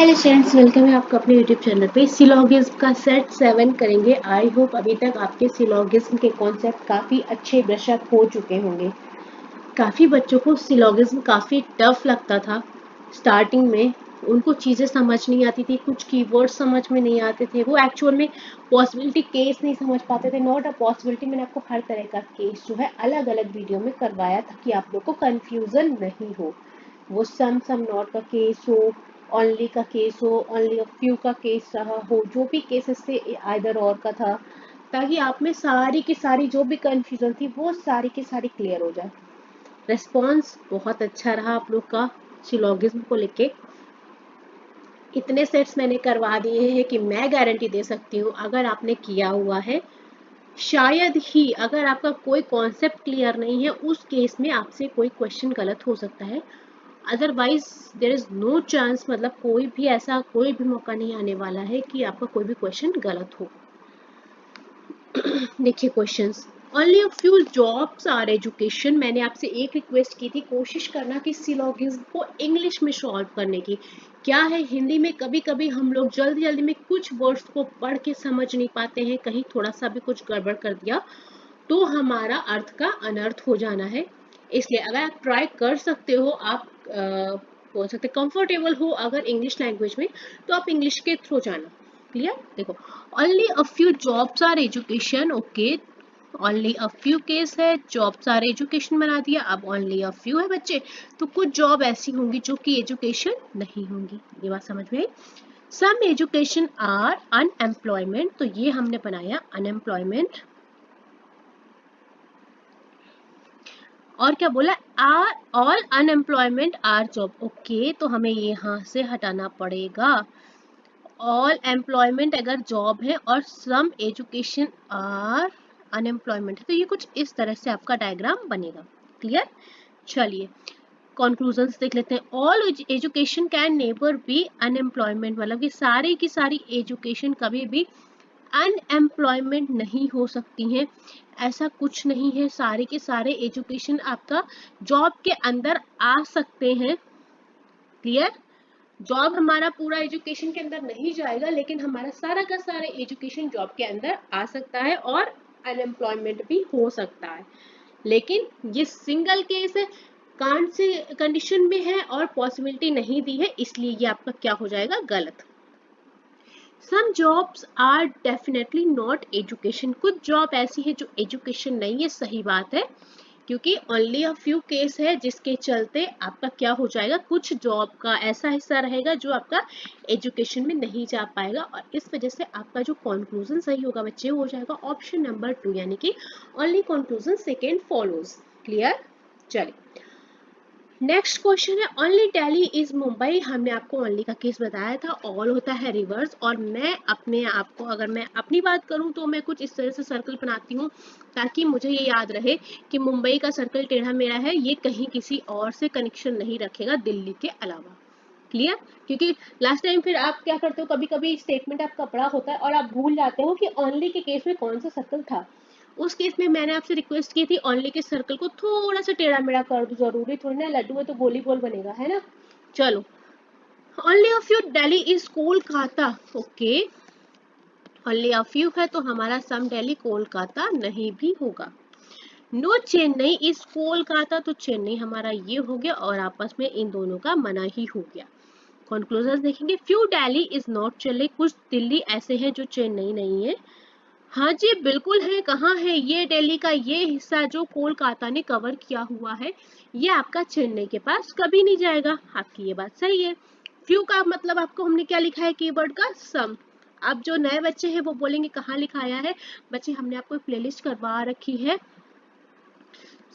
Hello students, welcome है आपका अपने यूट्यूब चैनल पे। सिलोगिज्म का सेट 7 करेंगे। आई होप अभी तक आपके सिलोगिज्म के कॉन्सेप्ट काफ़ी अच्छे ब्रश अप हो चुके होंगे। काफ़ी बच्चों को सिलोगिज्म काफ़ी टफ लगता था स्टार्टिंग में। उनको चीज़ें समझ नहीं आती थी, कुछ कीवर्ड्स समझ में नहीं आते थे, वो एक्चुअल में पॉसिबिलिटी केस नहीं समझ पाते थे। नॉट अ पॉसिबिलिटी, मैंने आपको हर तरह का केस जो है अलग अलग वीडियो में करवाया था कि आप लोग को कन्फ्यूज़न नहीं हो। वो सम नॉट का केस हो, ओनली का केस हो, ओनली अ फ्यू का केस रहा हो, जो भी केसेस से आइदर और का था, ताकि आप में सारी की सारी जो भी कंफ्यूजन थी वो सारी की सारी क्लियर हो जाए। रिस्पॉन्स बहुत अच्छा रहा आप लोग का सिलोगिज्म को लेके। इतने सेट्स मैंने करवा दिए हैं कि मैं गारंटी दे सकती हूँ अगर आपने किया हुआ है, शायद ही अगर आपका कोई कॉन्सेप्ट क्लियर नहीं है उस केस में आपसे कोई क्वेश्चन गलत हो सकता है। Otherwise there is no chance, मतलब कोई भी मौका नहीं आने वाला है कि आपका कोई भी क्वेश्चन गलत हो। देखिए questions, only a few jobs are education. मैंने आपसे एक रिक्वेस्ट की थी, कोशिश करना कि सिलोगिज्म को इंग्लिश में सॉल्व करने की। क्या है, हिंदी में कभी कभी हम लोग जल्दी जल्दी में कुछ वर्ड्स को पढ़ के समझ नहीं पाते हैं, कहीं थोड़ा सा भी कुछ गड़बड़ कर दिया तो हमारा अर्थ का अनर्थ हो जाना है। इसलिए अगर आप ट्राई कर सकते हो, आप बोल सकते कंफर्टेबल हो अगर इंग्लिश लैंग्वेज में, तो आप इंग्लिश के थ्रू जाना। क्लियर? देखो, only a few jobs are education. Okay, only a few case है, जॉब्स आर एजुकेशन बना दिया। अब ओनली अ फ्यू है बच्चे, तो कुछ जॉब ऐसी होंगी जो कि एजुकेशन नहीं होंगी। ये बात समझ में आई? सम एजुकेशन आर अनएम्प्लॉयमेंट, तो ये हमने बनाया अनएम्प्लॉयमेंट। और क्या बोला? Are all unemployment are job. Okay, तो हमें यहाँ से हटाना पड़ेगा। ऑल एम्प्लॉयमेंट अगर जॉब है और सम एजुकेशन आर अनएम्प्लॉयमेंट है, तो ये कुछ इस तरह से आपका डायग्राम बनेगा। क्लियर? चलिए कंक्लूजन्स देख लेते हैं। All education can never be unemployment, मतलब कि सारी की सारी एजुकेशन कभी भी अनएम्प्लॉयमेंट नहीं हो सकती हैं। ऐसा कुछ नहीं है, सारे के सारे एजुकेशन आपका जॉब के अंदर आ सकते हैं। क्लियर? जॉब हमारा पूरा एजुकेशन के अंदर नहीं जाएगा, लेकिन हमारा सारा का सारा एजुकेशन जॉब के अंदर आ सकता है और अनएम्प्लॉयमेंट भी हो सकता है। लेकिन ये सिंगल केस है, कांट से कंडीशन में है और पॉसिबिलिटी नहीं दी है, इसलिए ये आपका क्या हो जाएगा? गलत। Some jobs are definitely not education, कुछ जॉब ऐसी है जो एजुकेशन नहीं है। सही बात है, क्योंकि ओनली अ फ्यू केस है जिसके चलते आपका क्या हो जाएगा? कुछ जॉब का ऐसा हिस्सा रहेगा जो आपका एजुकेशन में नहीं जा पाएगा, और इस वजह से आपका जो कंक्लूजन सही होगा बच्चे वो हो जाएगा ऑप्शन नंबर 2, यानी कि only conclusion second follows. Clear? चलिए नेक्स्ट क्वेश्चन है, ओनली दिल्ली इज मुंबई। हमने आपको ओनली का केस बताया था, ऑल होता है रिवर्स। और मैं अपने आप को, अगर मैं अपनी बात करूं तो मैं कुछ इस तरह से सर्कल बनाती हूँ ताकि मुझे ये याद रहे कि मुंबई का सर्कल टेढ़ा मेढ़ा है, ये कहीं किसी और से कनेक्शन नहीं रखेगा दिल्ली के अलावा। क्लियर? क्योंकि लास्ट टाइम फिर आप क्या करते हो, कभी कभी स्टेटमेंट आपका बड़ा होता है और आप भूल जाते हो कि ओनली के केस में कौन सा सर्कल था। उस केस में मैंने आपसे रिक्वेस्ट की थी ओनली के सर्कल को थोड़ा सा टेढ़ा मेढ़ा कर दो, जरूरी थोड़ी ना लड्डू में तो गोली गोल बनेगा, है ना? चलो, only a few Delhi is Kolkata. Okay, only a few है तो हमारा सम दिल्ली कोलकाता नहीं भी होगा। नो चेन्नई इज कोलकाता, तो चेन्नई हमारा ये हो गया और आपस में इन दोनों का मना ही हो गया। कंक्लूजन देखेंगे, few Delhi is not Chennai, कुछ दिल्ली ऐसे हैं जो चेन्नई नहीं है। हाँ जी बिल्कुल है। कहाँ है ये? दिल्ली का ये हिस्सा जो कोलकाता ने कवर किया हुआ है, ये आपका चेन्नई के पास कभी नहीं जाएगा। आपकी ये बात सही है। फ्यू का मतलब आपको हमने क्या लिखा है? कीवर्ड का सम। अब जो नए बच्चे हैं वो बोलेंगे कहाँ लिखाया है? बच्चे हमने आपको प्लेलिस्ट करवा रखी है,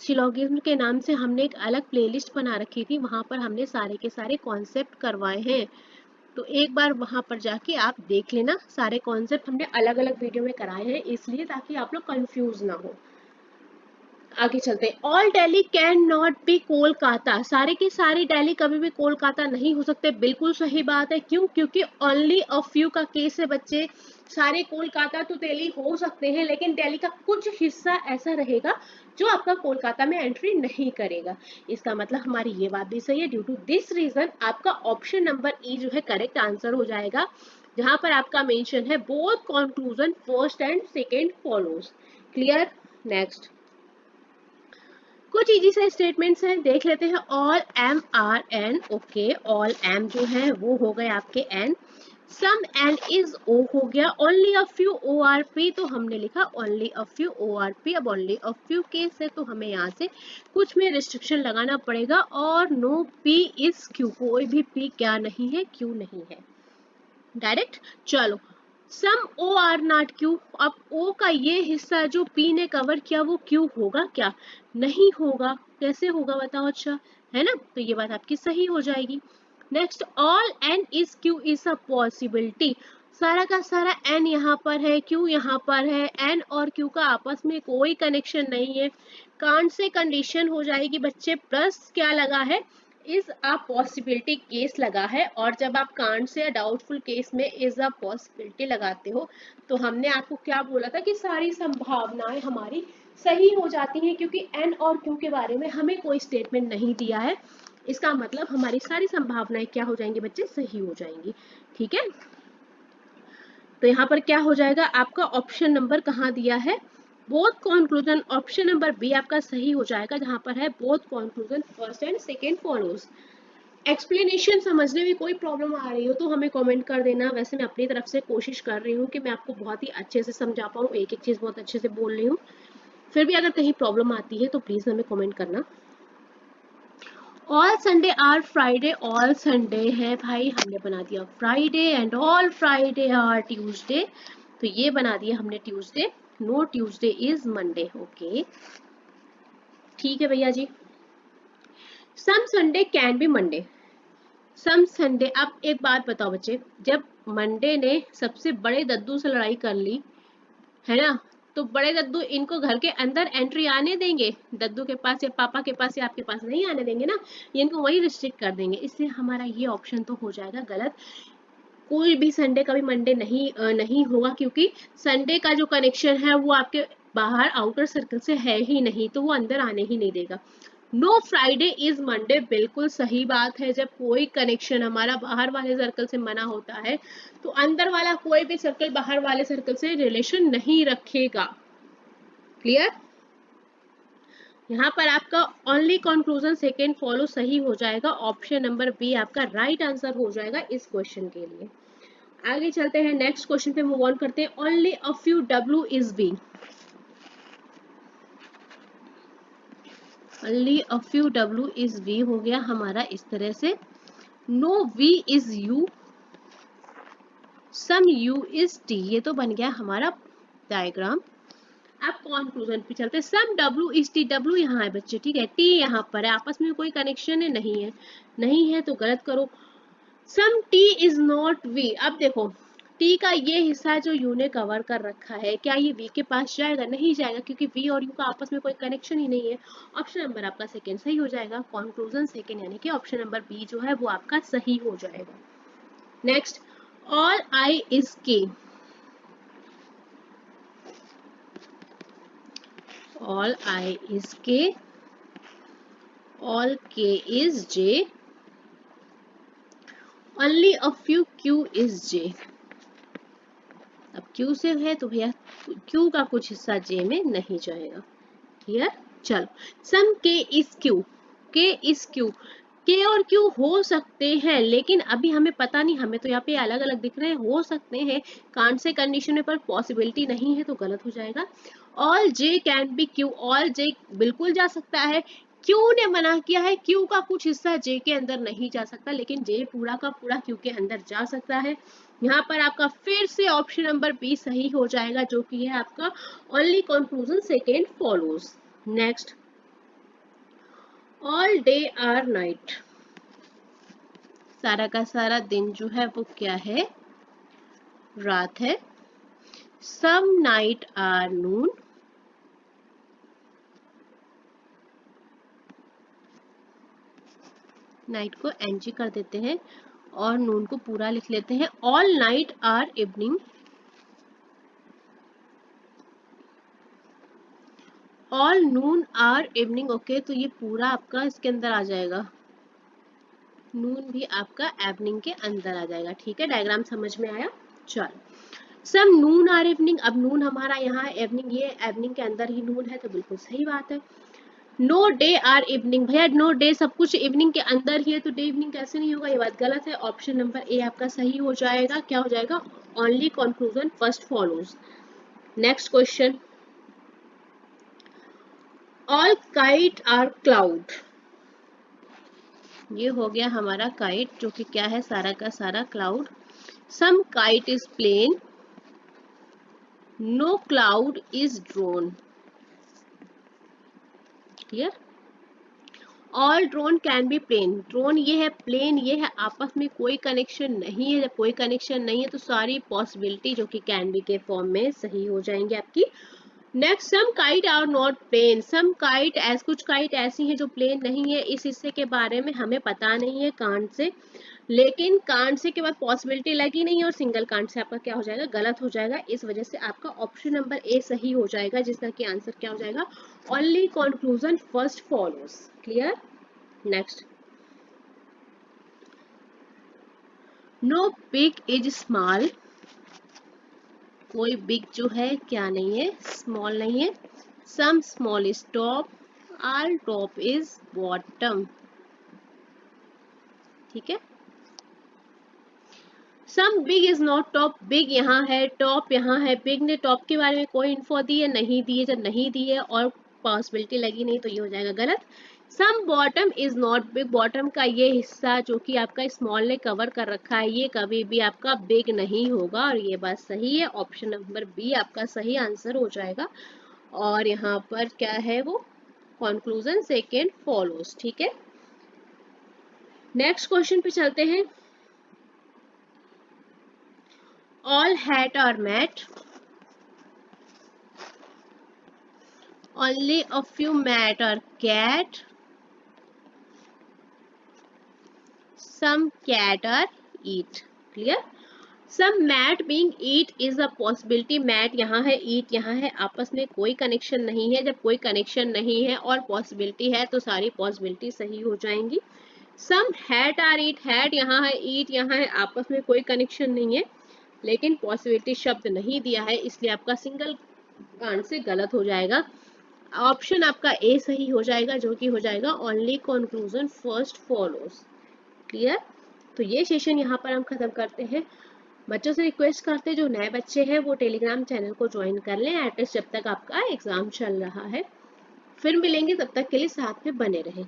सिलोगिज्म के नाम से हमने एक अलग प्लेलिस्ट बना रखी थी, वहां पर हमने सारे के सारे कॉन्सेप्ट करवाए हैं। तो एक बार वहां पर जाके आप देख लेना, सारे कॉन्सेप्ट हमने अलग अलग वीडियो में कराए हैं, इसलिए ताकि आप लोग कंफ्यूज ना हो। आगे चलते हैं। All Delhi can not be Kolkata, सारे के सारे दिल्ली कभी भी कोलकाता नहीं हो सकते। बिल्कुल सही बात है। क्यों? क्योंकि ओनली अ फ्यू का केस है बच्चे। सारे कोलकाता तो दिल्ली हो सकते हैं, लेकिन दिल्ली का कुछ हिस्सा ऐसा रहेगा जो आपका कोलकाता में एंट्री नहीं करेगा। इसका मतलब हमारी ये बात भी सही है। ड्यू टू दिस रीजन आपका ऑप्शन नंबर ई जो है करेक्ट आंसर हो जाएगा, जहां पर आपका मेंशन है both conclusion first and second follows. Clear? Next कुछ इजी से स्टेटमेंट्स हैं, देख लेते हैं। All M are N, okay, all M जो है वो हो गए आपके N, some N is O हो गया, only a few O are P, तो हमने लिखा only a few O are P. अब ओनली अ फ्यू केस है तो हमें यहाँ से कुछ में रिस्ट्रिक्शन लगाना पड़ेगा, और नो पी इज क्यू, कोई भी पी क्या नहीं है, क्यू नहीं है डायरेक्ट। चलो, सम ओ आर नॉट क्यू, अब ओ का ये हिस्सा जो पी ने कवर किया वो क्यू होगा क्या? नहीं होगा। कैसे होगा बताओ? अच्छा है ना, तो ये बात आपकी सही हो जाएगी। Next, all N is Q is a possibility, सारा का सारा एन यहाँ पर है, क्यू यहाँ पर है, एन और क्यू का आपस में कोई कनेक्शन नहीं है। कांट से कंडीशन हो जाएगी बच्चे, प्लस क्या लगा है, इज अ पॉसिबिलिटी केस लगा है, और जब आप कांट से डाउटफुल केस में इज अ पॉसिबिलिटी लगाते हो तो हमने आपको क्या बोला था कि सारी संभावनाएं हमारी सही हो जाती हैं, क्योंकि एन और क्यू के बारे में हमें कोई स्टेटमेंट नहीं दिया है। इसका मतलब हमारी सारी संभावनाएं क्या हो जाएंगी बच्चे? सही हो जाएंगी। ठीक है, तो यहाँ पर क्या हो जाएगा आपका ऑप्शन नंबर कहाँ दिया है? Both conclusion, option number B आपका सही हो जाएगा, जहां पर है both conclusion first and second follows. Explanation समझने में कोई प्रॉब्लम आ रही हो तो हमें कमेंट कर देना। वैसे मैं अपनी तरफ से कोशिश कर रही हूँ कि मैं आपको बहुत ही अच्छे से समझा पाऊँ, एक एक चीज़ बहुत अच्छे से बोल रही हूँ। फिर भी अगर कहीं प्रॉब्लम आती है तो प्लीज़ हमें कमेंट करना। All Sunday are Friday, all Sunday है भाई, हमने बना दिया Friday, and all Friday are Tuesday, तो ये बना दिया हमने Tuesday. No Tuesday is Monday, okay ठीक है भैया जी। Some Sunday can be Monday, some Sunday. अब एक बात बताओ बच्चे, जब मंडे ने सबसे बड़े दद्दू से लड़ाई कर ली है ना, तो बड़े दद्दू इनको घर के अंदर एंट्री आने देंगे? दद्दू के पास या पापा के पास या आपके पास नहीं आने देंगे ना, ये इनको वही रिस्ट्रिक्ट कर देंगे। इसलिए हमारा ये ऑप्शन तो हो जाएगा गलत। कोई भी संडे कभी मंडे नहीं होगा, क्योंकि संडे का जो कनेक्शन है वो आपके बाहर आउटर सर्कल से है ही नहीं, तो वो अंदर आने ही नहीं देगा। नो फ्राइडे इज मंडे, बिल्कुल सही बात है। जब कोई कनेक्शन हमारा बाहर वाले सर्कल से मना होता है तो अंदर वाला कोई भी सर्कल बाहर वाले सर्कल से रिलेशन नहीं रखेगा। क्लियर? यहाँ पर आपका ओनली कंक्लूजन सेकेंड फॉलो सही हो जाएगा, ऑप्शन नंबर बी आपका राइट आंसर हो जाएगा इस क्वेश्चन के लिए। आगे चलते हैं, नेक्स्ट क्वेश्चन पे मूव ऑन करते हैं। Only a few W is B, only a few W is V हो गया हमारा इस तरह से। No V is U, some U is T, ये तो बन गया हमारा डायग्राम। अब कंक्लूजन पे चलते हैं। सम डब्ल्यू इज टी, डब्ल्यू यहाँ है बच्चे, ठीक है, टी यहाँ पर है, आपस में कोई कनेक्शन है नहीं है, नहीं है तो गलत करो। Some tea is not we, अब देखो टी का ये हिस्सा जो यू ने कवर कर रखा है, क्या ये वी के पास जाएगा? नहीं जाएगा, क्योंकि वी और यू का आपस में कोई कनेक्शन ही नहीं है। ऑप्शन नंबर आपका सेकंड सही हो जाएगा, कंक्लूजन सेकंड, यानी कि ऑप्शन नंबर बी जो है वो आपका सही हो जाएगा। Next, all I is K, all I is K, all K is J, only a few Q is J. अब क्यू से है तो भैया क्यू का कुछ हिस्सा जे में नहीं जाएगा। क्लियर? चलो, सम के इज क्यू, के इज क्यू, के और क्यू हो सकते हैं, लेकिन अभी हमें पता नहीं, हमें तो यहाँ पे अलग अलग दिख रहे हैं, हो सकते हैं, कांट से कंडीशन में, पर पॉसिबिलिटी नहीं है तो गलत हो जाएगा। All J can be Q, all J बिल्कुल जा सकता है, क्यू ने मना किया है, क्यू का कुछ हिस्सा जे के अंदर नहीं जा सकता, लेकिन जे पूरा का पूरा क्यू के अंदर जा सकता है। यहाँ पर आपका फिर से ऑप्शन नंबर बी सही हो जाएगा, जो कि है आपका only conclusion second follows. Next, all day or night, सारा का सारा दिन जो है वो क्या है? रात है। सम नाइट आर नून, नाइट को एनजी कर देते हैं और नून को पूरा लिख लेते हैं। All night or evening, all noon or evening. Okay, तो ये पूरा आपका इसके अंदर आ जाएगा, नून भी आपका इवनिंग के अंदर आ जाएगा। ठीक है, डायग्राम समझ में आया। चलो, सम नून आर इवनिंग, अब नून हमारा यहाँ इवनिंग, ये इवनिंग के अंदर ही नून है, तो बिल्कुल सही बात है। नो डे आर इवनिंग, भैया नो डे सब कुछ इवनिंग के अंदर ही है, तो डे इवनिंग कैसे नहीं होगा, ये बात गलत है। ऑप्शन नंबर ए आपका सही हो जाएगा। क्या हो जाएगा, only conclusion first follows. Next question, all kite or cloud, ये हो गया हमारा काइट, जो कि क्या है, सारा का सारा cloud. Some kite is plane, no cloud is drone. Clear, all drone can be plane, drone ये है, प्लेन ये है, आपस में कोई कनेक्शन नहीं है। जब कोई कनेक्शन नहीं है तो सारी पॉसिबिलिटी जो कि कैन बी के फॉर्म में सही हो जाएंगे आपकी। Next, some kite are not plane, some kite कुछ काइट ऐसी हैं जो प्लेन नहीं है। इस हिस्से के बारे में हमें पता नहीं है कांट से, लेकिन कांट से के बाद पॉसिबिलिटी लगी नहीं है और सिंगल कांट से आपका क्या हो जाएगा, गलत हो जाएगा। इस वजह से आपका ऑप्शन नंबर ए सही हो जाएगा, जिसका कि आंसर क्या हो जाएगा, only conclusion first follows. Clear. Next, no big is small, कोई बिग जो है क्या नहीं है, स्मॉल नहीं है। Some small is top, all top is bottom. ठीक है, some big is not top, big यहाँ है, टॉप यहाँ है, बिग ने टॉप के बारे में कोई इन्फो दी है, नहीं दी है। जब नहीं दी है और पॉसिबिलिटी लगी नहीं तो ये हो जाएगा गलत। Some bottom is not big, bottom का ये हिस्सा जो कि आपका स्मॉल ने कवर कर रखा है, ये कभी भी आपका बिग नहीं होगा, और ये बात सही है। ऑप्शन नंबर बी आपका सही आंसर हो जाएगा। और यहाँ पर क्या है, वो कंक्लूजन सेकेंड फॉलोज। ठीक है, नेक्स्ट क्वेश्चन पे चलते हैं। All hat or mat, only a few mat are cat, some cat are eat. Clear, some mat being eat is a possibility, mat यहाँ है, eat यहाँ है, आपस में कोई कनेक्शन नहीं है। जब कोई कनेक्शन नहीं है और पॉसिबिलिटी है तो सारी पॉसिबिलिटी सही हो जाएंगी। some hat are eat, hat यहाँ है, eat यहाँ है, आपस में कोई कनेक्शन नहीं है, लेकिन पॉसिबिलिटी शब्द नहीं दिया है, इसलिए आपका सिंगल कांड से गलत हो जाएगा। ऑप्शन आपका ए सही हो जाएगा, जो कि हो जाएगा only conclusion first follows. Clear, तो ये सेशन यहाँ पर हम खत्म करते हैं। बच्चों से रिक्वेस्ट करते हैं जो नए बच्चे हैं वो टेलीग्राम चैनल को ज्वाइन कर लें, एटलीस्ट जब तक आपका एग्जाम चल रहा है। फिर मिलेंगे, तब तक के लिए साथ में बने रहें।